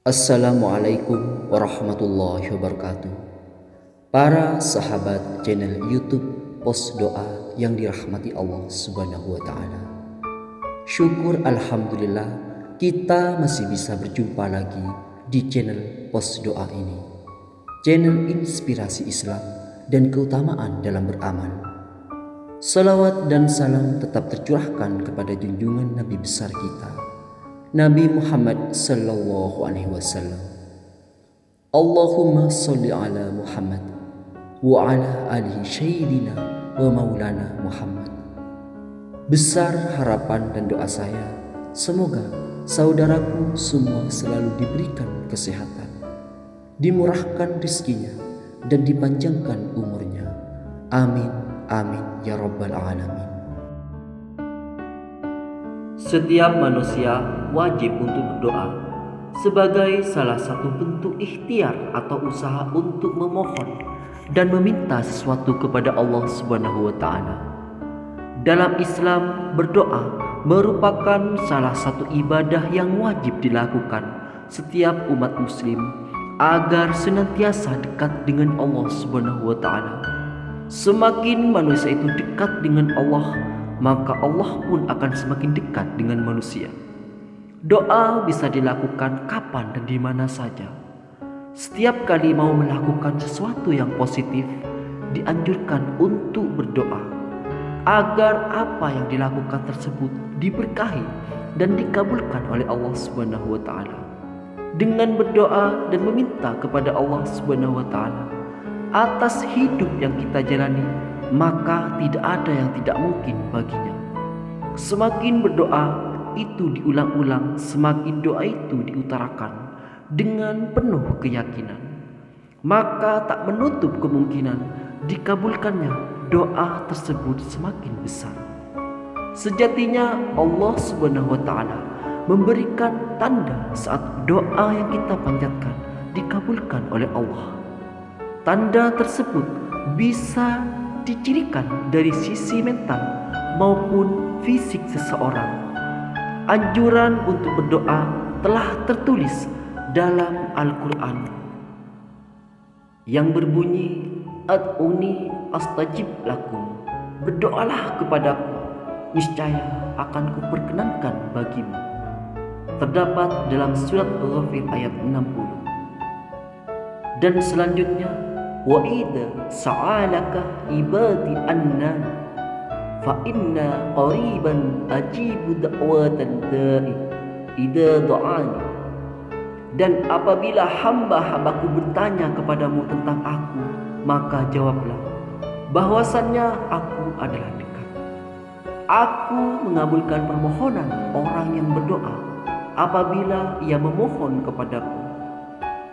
Assalamualaikum warahmatullahi wabarakatuh. Para sahabat channel YouTube Pos Doa yang dirahmati Allah Subhanahu wa taala. Syukur alhamdulillah kita masih bisa berjumpa lagi di channel Pos Doa ini. Channel inspirasi Islam dan keutamaan dalam beramal. Salawat dan salam tetap tercurahkan kepada junjungan Nabi besar kita, Nabi Muhammad sallallahu alaihi wasallam. Allahumma sholli ala Muhammad wa ala alihi sayyidina wa maulana Muhammad. Besar harapan dan doa saya, semoga saudaraku semua selalu diberikan kesehatan, dimurahkan rezekinya, dan dipanjangkan umurnya. Amin, amin ya rabbal alamin. Setiap manusia wajib untuk berdoa sebagai salah satu bentuk ikhtiar atau usaha untuk memohon dan meminta sesuatu kepada Allah Subhanahu wa taala. Dalam Islam, berdoa merupakan salah satu ibadah yang wajib dilakukan setiap umat muslim agar senantiasa dekat dengan Allah Subhanahu wa taala. Semakin manusia itu dekat dengan Allah, maka Allah pun akan semakin dekat dengan manusia. Doa bisa dilakukan kapan dan di mana saja. Setiap kali mau melakukan sesuatu yang positif, dianjurkan untuk berdoa agar apa yang dilakukan tersebut diberkahi dan dikabulkan oleh Allah Subhanahu wa taala. Dengan berdoa dan meminta kepada Allah Subhanahu wa taala atas hidup yang kita jalani, maka tidak ada yang tidak mungkin baginya. Semakin berdoa itu diulang-ulang, semakin doa itu diutarakan dengan penuh keyakinan, maka tak menutup kemungkinan dikabulkannya doa tersebut semakin besar. Sejatinya Allah Subhanahu wa taala memberikan tanda saat doa yang kita panjatkan dikabulkan oleh Allah. Tanda tersebut bisa dicirikan dari sisi mental maupun fisik seseorang. Anjuran untuk berdoa telah tertulis dalam Al-Quran yang berbunyi, Ad'uni astajib lakum. Berdoalah kepadaku, niscaya akan kuperkenankan bagimu. Terdapat dalam surat Al-Ghafir ayat 60. Dan selanjutnya, wa idza sa'alaka ibadi anna fa inna qariban ajibu da'watan da'i idza da'ani. Dan apabila hamba-hambaku bertanya kepadamu tentang aku, maka jawablah bahwasannya aku adalah dekat. Aku mengabulkan permohonan orang yang berdoa apabila ia memohon kepadaku.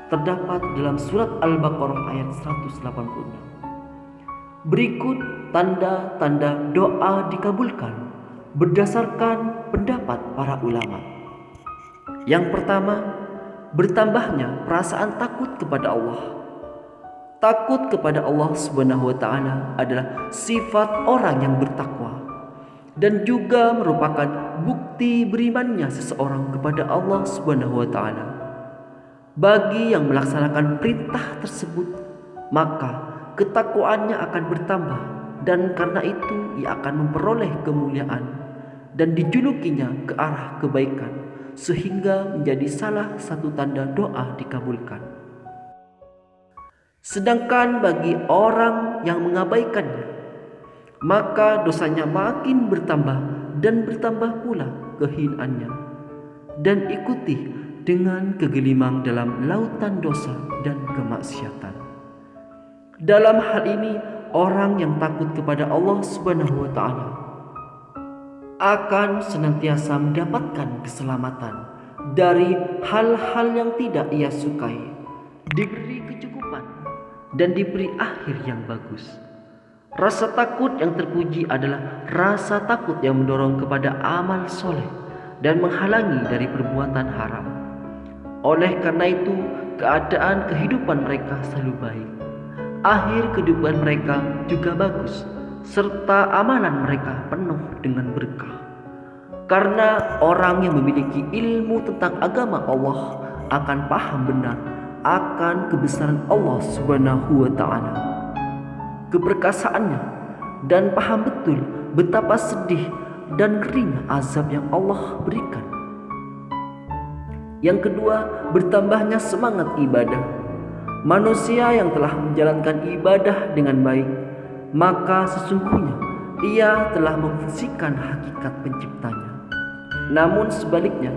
Terdapat dalam surat Al-Baqarah ayat 186. Berikut tanda-tanda doa dikabulkan berdasarkan pendapat para ulama. Yang pertama, bertambahnya perasaan takut kepada Allah. Takut kepada Allah Subhanahu wa taala adalah sifat orang yang bertakwa dan juga merupakan bukti berimannya seseorang kepada Allah Subhanahu wa taala. Bagi yang melaksanakan perintah tersebut, maka ketakwaannya akan bertambah, dan karena itu ia akan memperoleh kemuliaan dan dijulukinya ke arah kebaikan, sehingga menjadi salah satu tanda doa dikabulkan. Sedangkan bagi orang yang mengabaikannya, maka dosanya makin bertambah dan bertambah pula kehinaannya, dan ikuti dengan kegelimang dalam lautan dosa dan kemaksiatan. Dalam hal ini, orang yang takut kepada Allah Subhanahu wa taala akan senantiasa mendapatkan keselamatan dari hal-hal yang tidak ia sukai, diberi kecukupan dan diberi akhir yang bagus. Rasa takut yang terpuji adalah rasa takut yang mendorong kepada amal soleh dan menghalangi dari perbuatan haram. Oleh karena itu, keadaan kehidupan mereka selalu baik. Akhir kehidupan mereka juga bagus, serta amalan mereka penuh dengan berkah. Karena orang yang memiliki ilmu tentang agama Allah akan paham benar akan kebesaran Allah Subhanahu wa taala, keperkasaannya, dan paham betul betapa sedih dan kering azab yang Allah berikan. Yang kedua, bertambahnya semangat ibadah. Manusia yang telah menjalankan ibadah dengan baik, maka sesungguhnya ia telah memfungsikan hakikat penciptanya. Namun sebaliknya,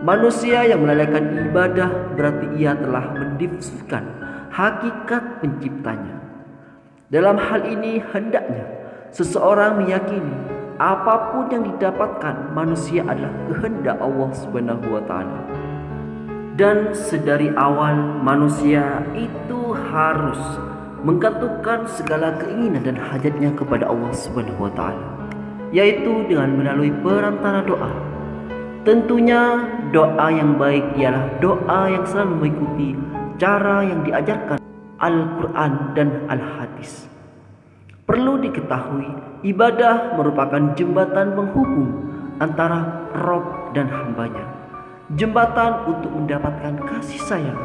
manusia yang melalaikan ibadah berarti ia telah mendifuskan hakikat penciptanya. Dalam hal ini hendaknya seseorang meyakini apapun yang didapatkan manusia adalah kehendak Allah Subhanahu wa taala. Dan sedari awal manusia itu harus menggantungkan segala keinginan dan hajatnya kepada Allah Subhanahu wa taala, yaitu dengan melalui perantara doa. Tentunya doa yang baik ialah doa yang selalu mengikuti cara yang diajarkan Al-Quran dan Al-Hadis. Perlu diketahui, ibadah merupakan jembatan penghubung antara Rabb dan hambanya, jembatan untuk mendapatkan kasih sayang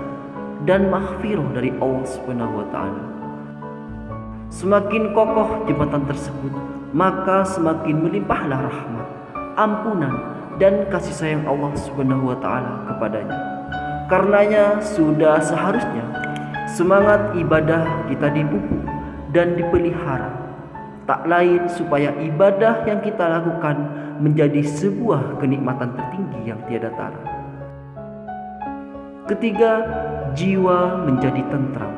dan maghfirah dari Allah Subhanahu wa taala. Semakin kokoh jembatan tersebut, maka semakin melimpahlah rahmat, ampunan, dan kasih sayang Allah Subhanahu wa taala kepadanya. Karenanya sudah seharusnya semangat ibadah kita dipupuk dan dipelihara, tak lain supaya ibadah yang kita lakukan menjadi sebuah kenikmatan tertinggi yang tiada tara. Ketiga, jiwa menjadi tentram.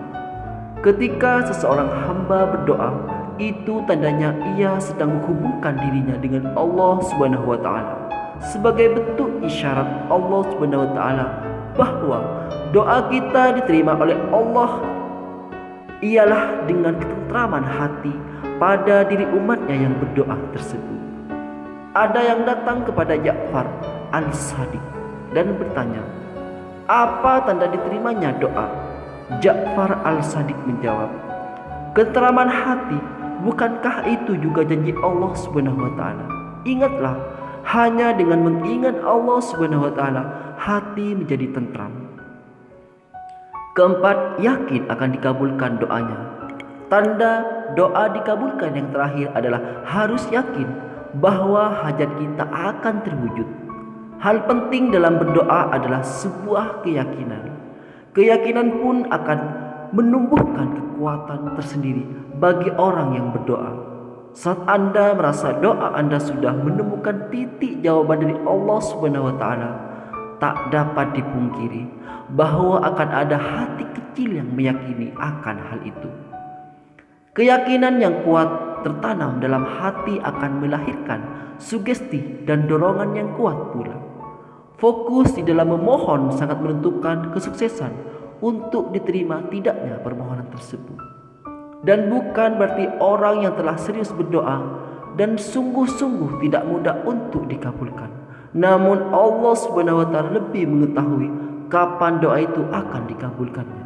Ketika seseorang hamba berdoa, itu tandanya ia sedang menghubungkan dirinya dengan Allah Subhanahu wa taala, sebagai bentuk isyarat Allah Subhanahu wa taala bahwa doa kita diterima oleh Allah ialah dengan ketentraman hati pada diri umatnya yang berdoa tersebut. Ada yang datang kepada Ja'far al-Sadiq dan bertanya, apa tanda diterimanya doa? Ja'far al-Sadiq menjawab, ketentraman hati. Bukankah itu juga janji Allah Subhanahu wa taala? Ingatlah, hanya dengan mengingat Allah Subhanahu wa taala hati menjadi tentram. Keempat, yakin akan dikabulkan doanya. Tanda doa dikabulkan yang terakhir adalah harus yakin bahwa hajat kita akan terwujud. Hal penting dalam berdoa adalah sebuah keyakinan. Keyakinan pun akan menumbuhkan kekuatan tersendiri bagi orang yang berdoa. Saat Anda merasa doa Anda sudah menemukan titik jawaban dari Allah Subhanahu wa taala, tak dapat dipungkiri bahwa akan ada hati kecil yang meyakini akan hal itu. Keyakinan yang kuat tertanam dalam hati akan melahirkan sugesti dan dorongan yang kuat pula. Fokus di dalam memohon sangat menentukan kesuksesan untuk diterima tidaknya permohonan tersebut. Dan bukan berarti orang yang telah serius berdoa dan sungguh-sungguh tidak mudah untuk dikabulkan. Namun Allah Subhanahu wa taala lebih mengetahui kapan doa itu akan dikabulkannya.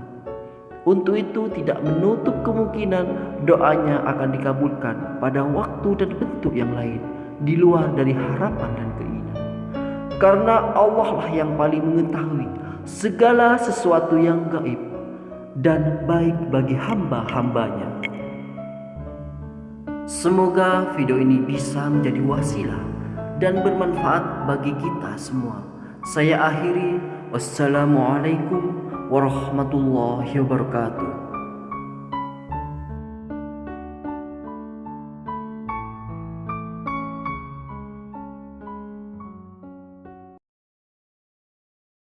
Untuk itu tidak menutup kemungkinan doanya akan dikabulkan pada waktu dan bentuk yang lain di luar dari harapan dan keinginan. Karena Allah lah yang paling mengetahui segala sesuatu yang gaib dan baik bagi hamba-hambanya. Semoga video ini bisa menjadi wasilah dan bermanfaat bagi kita semua. Saya akhiri, wassalamualaikum warahmatullahi wabarakatuh.